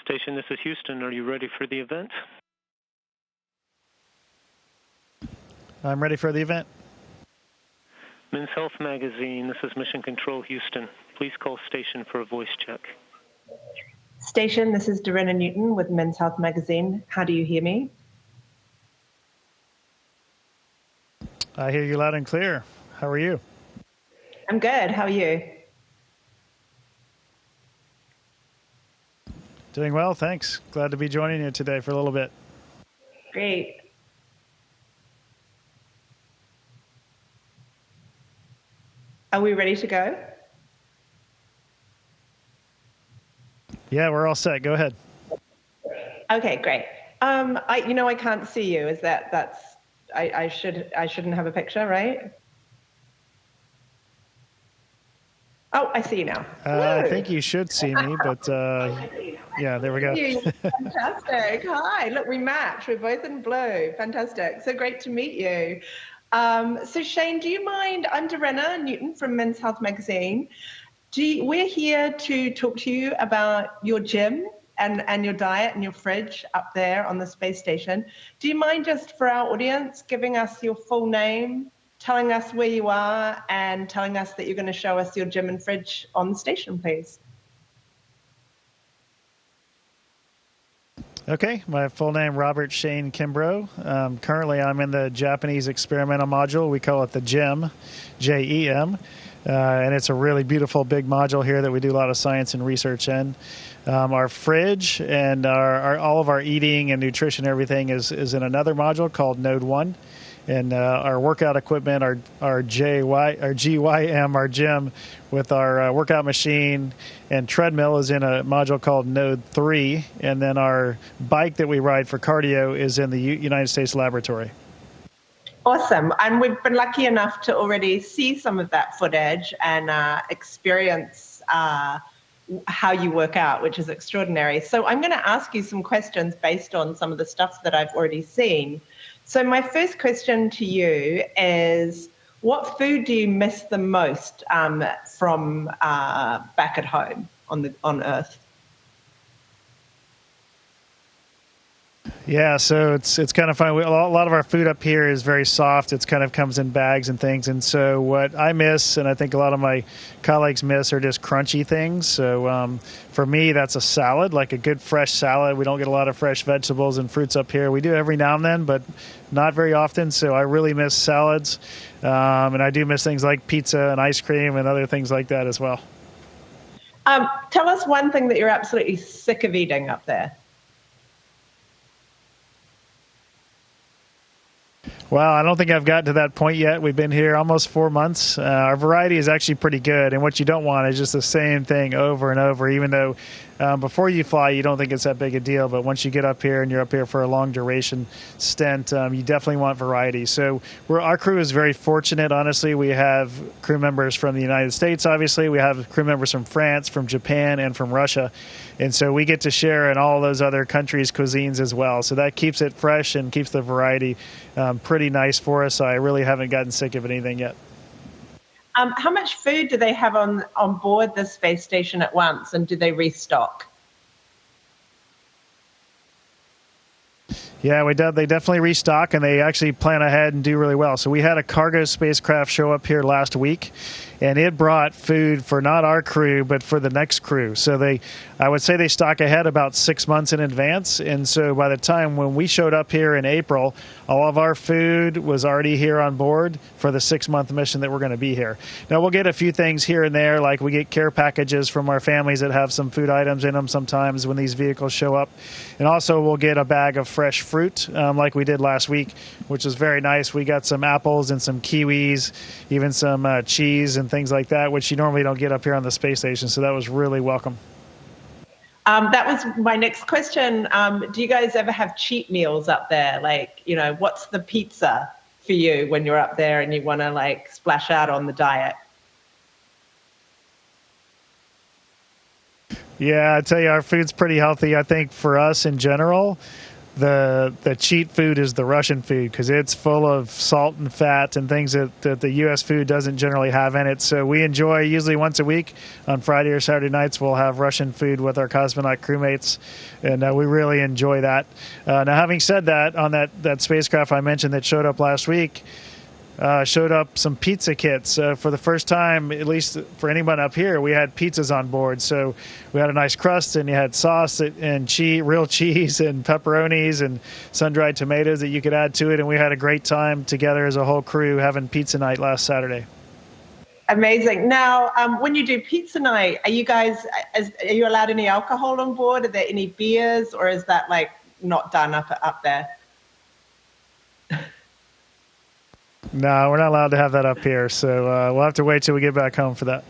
Station, this is Houston. Are you ready for the event? I'm ready for the event. Men's Health Magazine, this is Mission Control Houston. Please call station for a voice check. Station, this is Dorena Newton with Men's Health Magazine. How do you hear me? I hear you loud and clear. How are you? I'm good. How are you? Doing well, thanks. Glad to be joining you today for a little bit. Great. Are we ready to go? Yeah, we're all set. Go ahead. Okay, great. I can't see you. Is I shouldn't have a picture, right? Oh, I see you now. I think you should see me, but yeah, there we go. Fantastic. Hi, look, we match. We're both in blue. Fantastic. So great to meet you. So Shane, do you mind? I'm Dorena Newton from Men's Health Magazine. We're here to talk to you about your gym and your diet and your fridge up there on the space station. Do you mind just for our audience giving us your full name, telling us where you are, and telling us that you're going to show us your gym and fridge on the station, please? Okay, my full name, Robert Shane Kimbrough. Currently, I'm in the Japanese experimental module. We call it the GEM, J-E-M. And it's a really beautiful big module here that we do a lot of science and research in. Our fridge and all of our eating and nutrition and everything is in another module called Node 1. And our workout equipment, our GYM, our gym with our workout machine and treadmill is in a module called Node 3. And then our bike that we ride for cardio is in the United States laboratory. Awesome. And we've been lucky enough to already see some of that footage and experience how you work out, which is extraordinary. So I'm going to ask you some questions based on some of the stuff that I've already seen. So my first question to you is, what food do you miss the most from back at home on Earth? Yeah, so it's kind of fun. A lot of our food up here is very soft. It's kind of comes in bags and things. And so what I miss, and I think a lot of my colleagues miss, are just crunchy things. So for me, that's a salad, like a good fresh salad. We don't get a lot of fresh vegetables and fruits up here. We do every now and then, but not very often. So I really miss salads. And I do miss things like pizza and ice cream and other things like that as well. Tell us one thing that you're absolutely sick of eating up there. Well, I don't think I've gotten to that point yet. We've been here almost 4 months. Our variety is actually pretty good, and what you don't want is just the same thing over and over, even though before you fly, you don't think it's that big a deal, but once you get up here and you're up here for a long duration stint, you definitely want variety. So our crew is very fortunate, honestly. We have crew members from the United States, obviously. We have crew members from France, from Japan, and from Russia. And so we get to share in all those other countries' cuisines as well. So that keeps it fresh and keeps the variety pretty nice for us. I really haven't gotten sick of anything yet. How much food do they have on board the space station at once, and do they restock? Yeah, they definitely restock, and they actually plan ahead and do really well. So we had a cargo spacecraft show up here last week, and it brought food for not our crew, but for the next crew. So I would say they stock ahead about 6 months in advance. And so by the time when we showed up here in April, all of our food was already here on board for the 6-month mission that we're going to be here. Now, we'll get a few things here and there, like we get care packages from our families that have some food items in them sometimes when these vehicles show up. And also we'll get a bag of fresh fruit like we did last week, which is very nice. We got some apples and some kiwis, even some cheese and things like that, which you normally don't get up here on the space station. So that was really welcome. That was my next question. Do you guys ever have cheat meals up there? Like, what's the pizza for you when you're up there and you want to splash out on the diet? Yeah, I tell you, our food's pretty healthy. I think for us in general, the cheat food is the Russian food because it's full of salt and fat and things that the U.S. food doesn't generally have in it. So we enjoy usually once a week on Friday or Saturday nights we'll have Russian food with our cosmonaut crewmates, and we really enjoy that. Now, having said that, on that spacecraft I mentioned that showed up last week, showed up some pizza kits. For the first time, at least for anyone up here, we had pizzas on board. So we had a nice crust, and you had sauce and cheese, real cheese and pepperonis and sun-dried tomatoes that you could add to it. And we had a great time together as a whole crew having pizza night last Saturday. Amazing. Now, when you do pizza night, are you allowed any alcohol on board? Are there any beers, or is that like not done up there? No, we're not allowed to have that up here, so we'll have to wait till we get back home for that.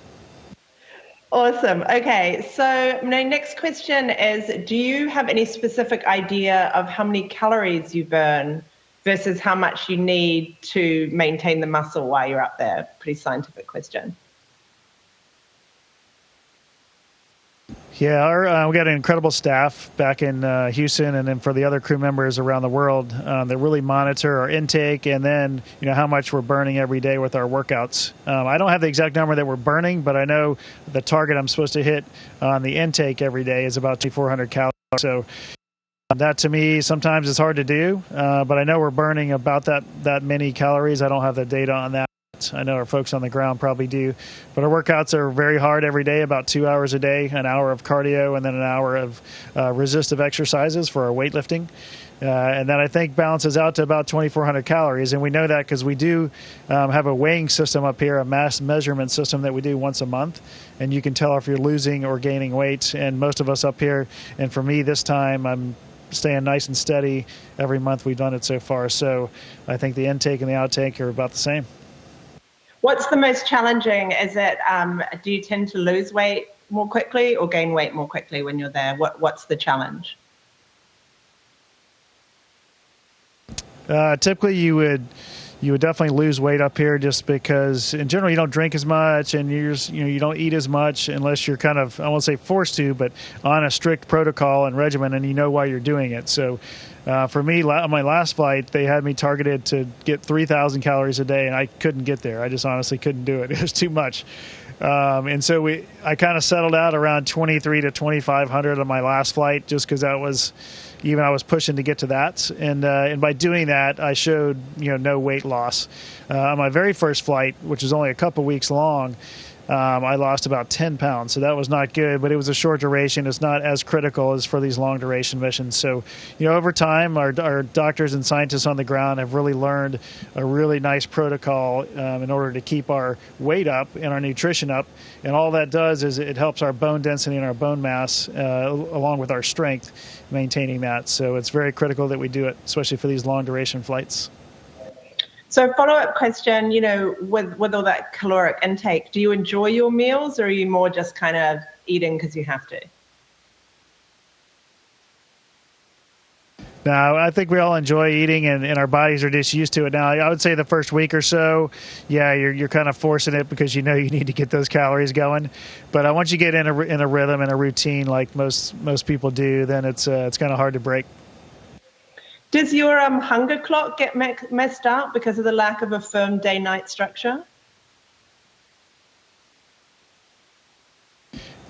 Awesome. Okay, so my next question is, do you have any specific idea of how many calories you burn versus how much you need to maintain the muscle while you're up there? Pretty scientific question. Yeah, we got an incredible staff back in Houston, and then for the other crew members around the world that really monitor our intake and then how much we're burning every day with our workouts. I don't have the exact number that we're burning, but I know the target I'm supposed to hit on the intake every day is about 2,400 calories. So that to me sometimes is hard to do, but I know we're burning about that many calories. I don't have the data on that. I know our folks on the ground probably do, but our workouts are very hard every day, about 2 hours a day, an hour of cardio and then an hour of resistive exercises for our weightlifting. And that I think balances out to about 2,400 calories. And we know that because we do have a weighing system up here, a mass measurement system that we do once a month. And you can tell if you're losing or gaining weight. And most of us up here, and for me this time, I'm staying nice and steady every month we've done it so far. So I think the intake and the outtake are about the same. What's the most challenging? Is it, do you tend to lose weight more quickly or gain weight more quickly when you're there? What's the challenge? Typically, you would definitely lose weight up here just because, in general, you don't drink as much and you don't eat as much unless you're kind of, I won't say forced to, but on a strict protocol and regimen, and you know why you're doing it. So for me, on my last flight, they had me targeted to get 3,000 calories a day, and I couldn't get there. I just honestly couldn't do it. It was too much. And so I kind of settled out around 23 to 2,500 on my last flight just because that was, even I was pushing to get to that. And by doing that, I showed, no weight loss. On my very first flight, which was only a couple weeks long, I lost about 10 pounds. So that was not good, but it was a short duration. It's not as critical as for these long duration missions. So, over time, our doctors and scientists on the ground have really learned a really nice protocol in order to keep our weight up and our nutrition up. And all that does is it helps our bone density and our bone mass along with our strength, maintaining that. So it's very critical that we do it, especially for these long duration flights. So follow-up question, with all that caloric intake, do you enjoy your meals or are you more just kind of eating because you have to? No, I think we all enjoy eating and our bodies are just used to it now. I would say the first week or so, yeah, you're kind of forcing it because you need to get those calories going. But once you get in a rhythm and a routine like most people do, then it's kind of hard to break. Does your hunger clock get messed up because of the lack of a firm day-night structure?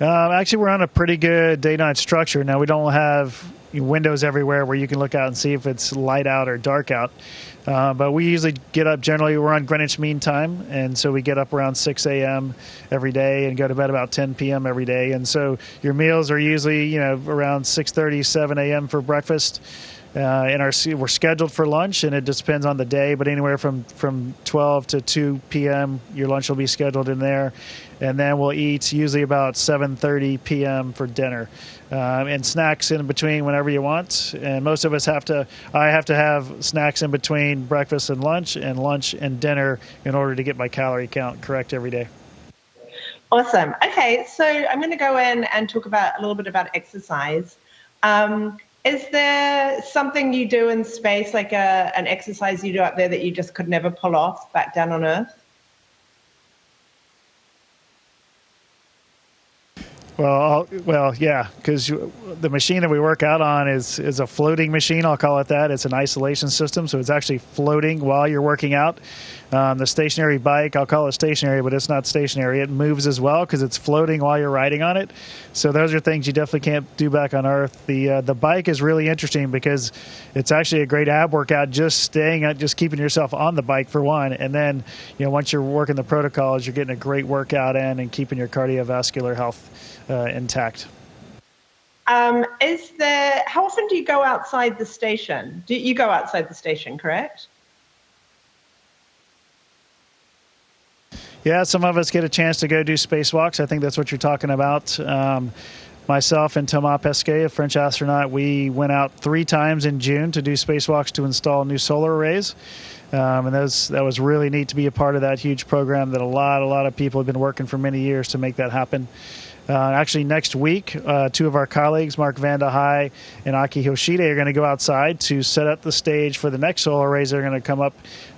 Actually, we're on a pretty good day-night structure. Now, we don't have windows everywhere where you can look out and see if it's light out or dark out. But we usually get up, generally we're on Greenwich Mean Time, and so we get up around 6 a.m. every day and go to bed about 10 p.m. every day. And so your meals are usually, around 6:30, 7 a.m. for breakfast. We're scheduled for lunch, and it just depends on the day, but anywhere from 12 to 2 p.m., your lunch will be scheduled in there. And then we'll eat usually about 7:30 p.m. for dinner. And snacks in between whenever you want. And most of us I have to have snacks in between breakfast and lunch and dinner in order to get my calorie count correct every day. Awesome. Okay, so I'm going to go in and talk a little bit about exercise. Is there something you do in space, like an exercise you do up there that you just could never pull off back down on Earth? Well, yeah, because the machine that we work out on is a floating machine. I'll call it that. It's an isolation system, so it's actually floating while you're working out. The stationary bike, I'll call it stationary, but it's not stationary. It moves as well because it's floating while you're riding on it. So those are things you definitely can't do back on Earth. The bike is really interesting because it's actually a great ab workout. Just keeping yourself on the bike for one, and then once you're working the protocols, you're getting a great workout in and keeping your cardiovascular health intact. How often do you go outside the station? Do you go outside the station, correct? Yeah, some of us get a chance to go do spacewalks. I think that's what you're talking about. Myself and Thomas Pesquet, a French astronaut, we went out 3 times in June to do spacewalks to install new solar arrays. And that was really neat to be a part of that huge program that a lot of people have been working for many years to make that happen. Actually, next week, 2 of our colleagues, Mark Van de Heij and Aki Hoshide, are going to go outside to set up the stage for the next solar arrays that are going to come up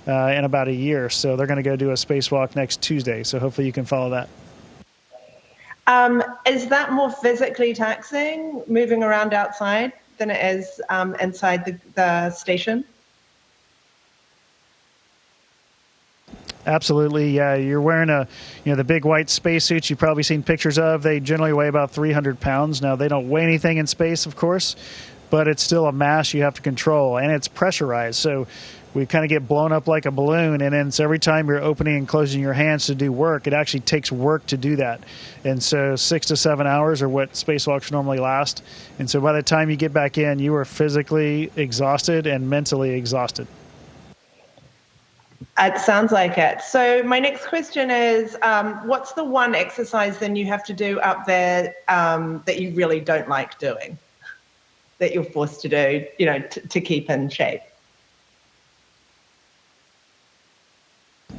in about a year. So they're going to go do a spacewalk next Tuesday. So hopefully you can follow that. Is that more physically taxing, moving around outside, than it is inside the station? Absolutely, yeah. You're wearing the big white spacesuits you've probably seen pictures of. They generally weigh about 300 pounds. Now, they don't weigh anything in space, of course, but it's still a mass you have to control, and it's pressurized. So we kind of get blown up like a balloon, and then so every time you're opening and closing your hands to do work, it actually takes work to do that. And so 6 to 7 hours are what spacewalks normally last. And so by the time you get back in, you are physically exhausted and mentally exhausted. It sounds like it. So my next question is, what's the one exercise then you have to do up there that you really don't like doing, that you're forced to do, to keep in shape?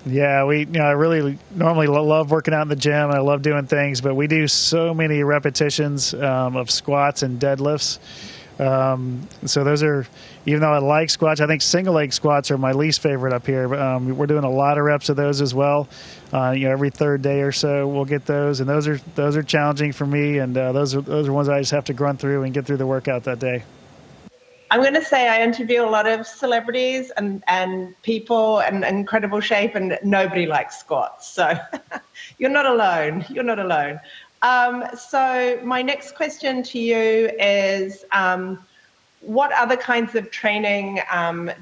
Yeah, I really normally love working out in the gym. I love doing things, but we do so many repetitions of squats and deadlifts. So those are, even though I like squats, I think single leg squats are my least favorite up here. We're doing a lot of reps of those as well. Every third day or so we'll get those, and those are challenging for me. And those are ones I just have to grunt through and get through the workout that day. I'm going to say I interview a lot of celebrities and people in incredible shape, and nobody likes squats. So you're not alone. You're not alone. So my next question to you is, what other kinds of training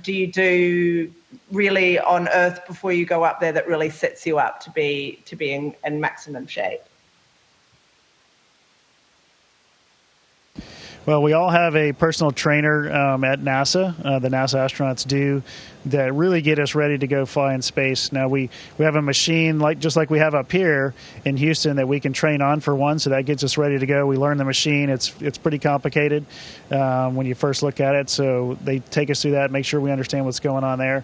do you do really on Earth before you go up there that really sets you up to be in maximum shape? Well, we all have a personal trainer at NASA, the NASA astronauts do, that really get us ready to go fly in space. Now, we have a machine just like we have up here in Houston that we can train on for one, so that gets us ready to go. We learn the machine. It's pretty complicated when you first look at it, so they take us through that, make sure we understand what's going on there.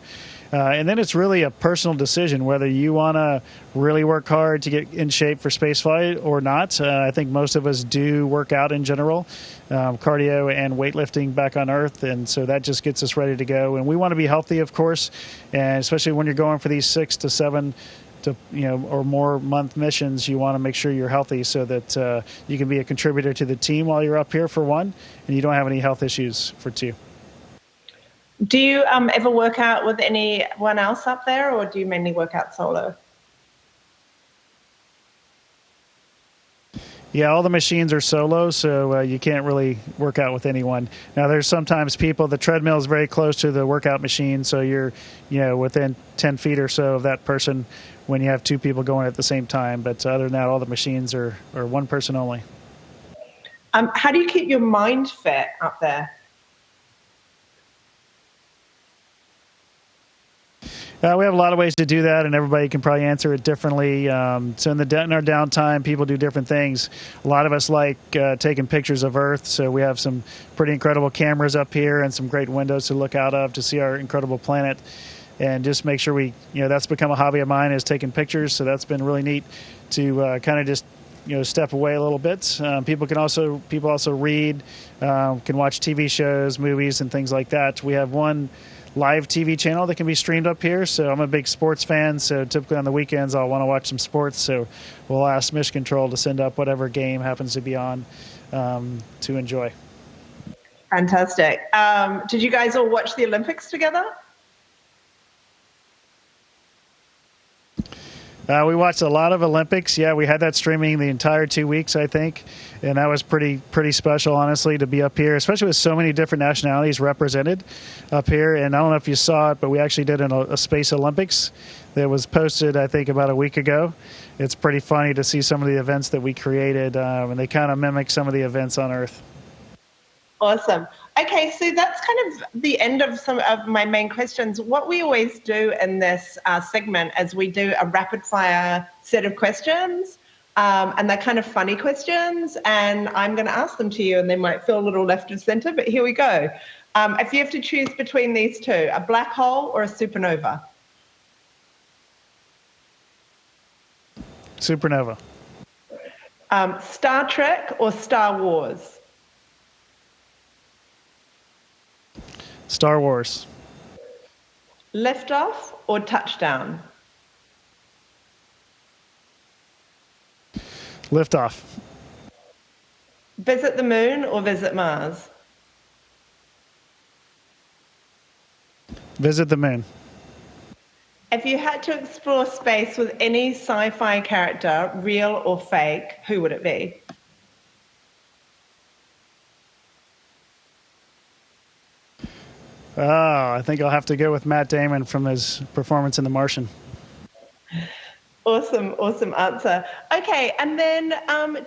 And then it's really a personal decision whether you want to really work hard to get in shape for spaceflight or not. I think most of us do work out in general, cardio and weightlifting back on Earth, and so that just gets us ready to go. And we want to be healthy, of course, and especially when you're going for these 6 to 7 or more month missions, you want to make sure you're healthy so that you can be a contributor to the team while you're up here for one, and you don't have any health issues for two. Do you ever work out with anyone else up there, or do you mainly work out solo? Yeah, all the machines are solo, so you can't really work out with anyone. Now, there's sometimes the treadmill is very close to the workout machine, so you're within 10 feet or so of that person when you have 2 people going at the same time. But other than that, all the machines are one person only. How do you keep your mind fit up there? We have a lot of ways to do that, and everybody can probably answer it differently. So in our downtime, people do different things. A lot of us like taking pictures of Earth, so we have some pretty incredible cameras up here and some great windows to look out of to see our incredible planet. And just make sure that's become a hobby of mine, is taking pictures. So that's been really neat to kind of just step away a little bit. People also read, can watch TV shows, movies, and things like that. We have one live TV channel that can be streamed up here. So I'm a big sports fan, so typically on the weekends I'll want to watch some sports. So we'll ask Mission Control to send up whatever game happens to be on to enjoy. Fantastic. Did you guys all watch the Olympics together? We watched a lot of Olympics. Yeah, we had that streaming the entire 2 weeks, I think, and that was pretty special, honestly, to be up here, especially with so many different nationalities represented up here. And I don't know if you saw it, but we actually did a Space Olympics that was posted, I think, about a week ago. It's pretty funny to see some of the events that we created, and they kind of mimic some of the events on Earth. Awesome. Okay, so that's kind of the end of some of my main questions. What we always do in this segment is we do a rapid fire set of questions, and they're kind of funny questions, and I'm going to ask them to you, and they might feel a little left of center, but here we go. If you have to choose between these two, a black hole or a supernova? Supernova. Star Trek or Star Wars? Star Wars. Liftoff or touchdown? Liftoff. Visit the moon or visit Mars? Visit the moon. If you had to explore space with any sci-fi character, real or fake, who would it be? Oh, I think I'll have to go with Matt Damon from his performance in The Martian. Awesome answer. Okay, and then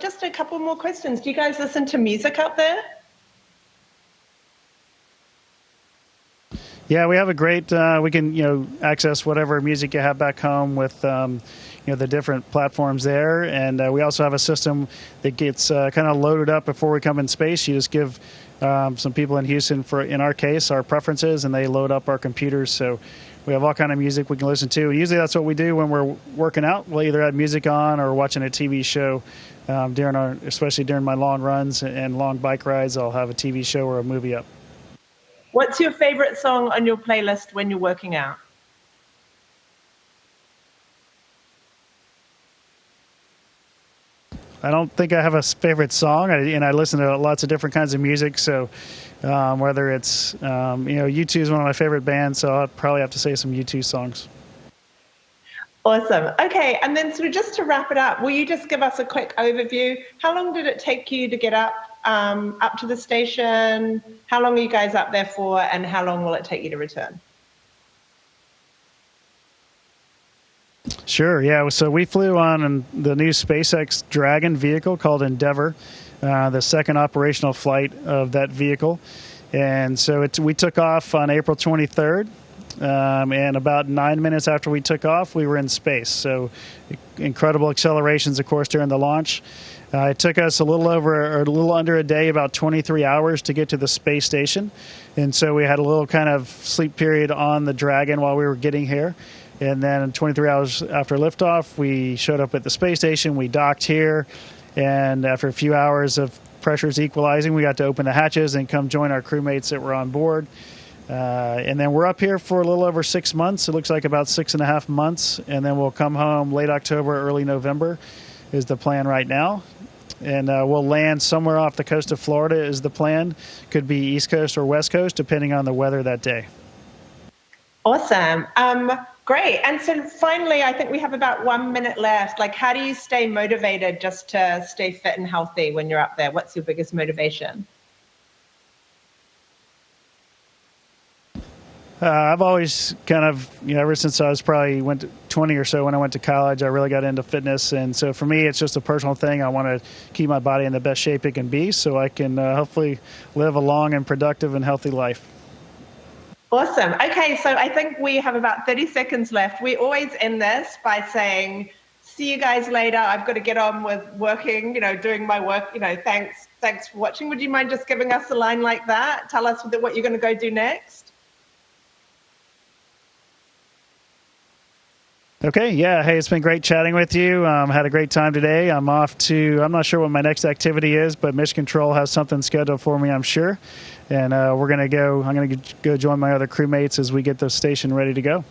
just a couple more questions. Do you guys listen to music up there? Yeah, we have a great. We can access whatever music you have back home with the different platforms there, and we also have a system that gets kind of loaded up before we come in space. You just give some people in Houston, in our case, our preferences, and they load up our computers. So we have all kind of music we can listen to. Usually that's what we do when we're working out. We'll either have music on or watching a TV show especially during my long runs and long bike rides. I'll have a TV show or a movie up. What's your favorite song on your playlist when you're working out? I don't think I have a favorite song, and I listen to lots of different kinds of music. So whether it's, U2 is one of my favorite bands, so I'll probably have to say some U2 songs. Awesome. Okay, and then sort of just to wrap it up, will you just give us a quick overview? How long did it take you to get up to the station? How long are you guys up there for, and how long will it take you to return? Sure, yeah. So we flew on the new SpaceX Dragon vehicle called Endeavour, the second operational flight of that vehicle. And so we took off on April 23rd, and about 9 minutes after we took off, we were in space. So incredible accelerations, of course, during the launch. It took us a little under a day, about 23 hours to get to the space station. And so we had a little kind of sleep period on the Dragon while we were getting here. And then 23 hours after liftoff, we showed up at the space station. We docked here. And after a few hours of pressures equalizing, we got to open the hatches and come join our crewmates that were on board. And then we're up here for a little over 6 months. It looks like about 6.5 months. And then we'll come home late October, early November is the plan right now. And we'll land somewhere off the coast of Florida is the plan. Could be East Coast or West Coast, depending on the weather that day. Awesome. Great. And so finally, I think we have about 1 minute left. Like, how do you stay motivated just to stay fit and healthy when you're up there? What's your biggest motivation? I've always kind of, ever since I was went to 20 or so when I went to college, I really got into fitness. And so for me, it's just a personal thing. I want to keep my body in the best shape it can be so I can hopefully live a long and productive and healthy life. Awesome. Okay, so I think we have about 30 seconds left. We always end this by saying, see you guys later. I've got to get on with working, doing my work. Thanks for watching. Would you mind just giving us a line like that? Tell us what you're going to go do next. Okay, yeah. Hey, it's been great chatting with you. Had a great time today. I'm off to, I'm not sure what my next activity is, but Mission Control has something scheduled for me, I'm sure. And I'm going to go join my other crewmates as we get the station ready to go.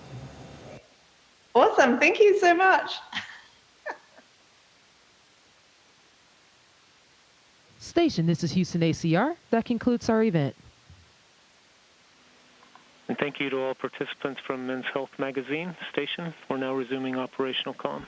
Awesome. Thank you so much. Station, this is Houston ACR. That concludes our event. And thank you to all participants from Men's Health Magazine. Station, we're now resuming operational comm.